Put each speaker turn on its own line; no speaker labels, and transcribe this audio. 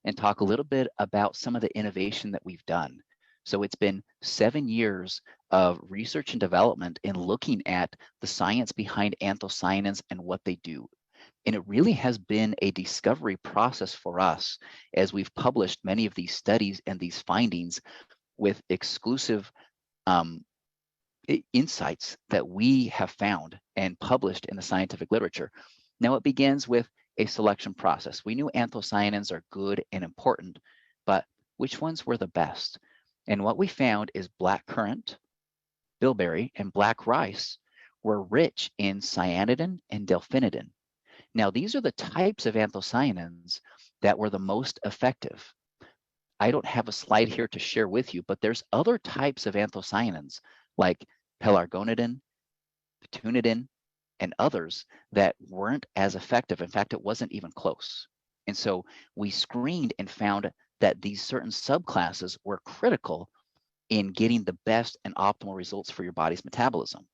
and talk a little bit about some of the innovation that we've done. So it's been 7 years of research and development in looking at the science behind anthocyanins and what they do. And it really has been a discovery process for us as we've published many of these studies and these findings with exclusive insights that we have found and published in the scientific literature. Now, it begins with a selection process. We knew anthocyanins are good and important, but which ones were the best? And what we found is blackcurrant, bilberry, and black rice were rich in cyanidin and delphinidin. Now, these are the types of anthocyanins that were the most effective. I don't have a slide here to share with you, but there's other types of anthocyanins like pelargonidin, petunidin, and others that weren't as effective. In fact, it wasn't even close. And so we screened and found that these certain subclasses were critical in getting the best and optimal results for your body's metabolism.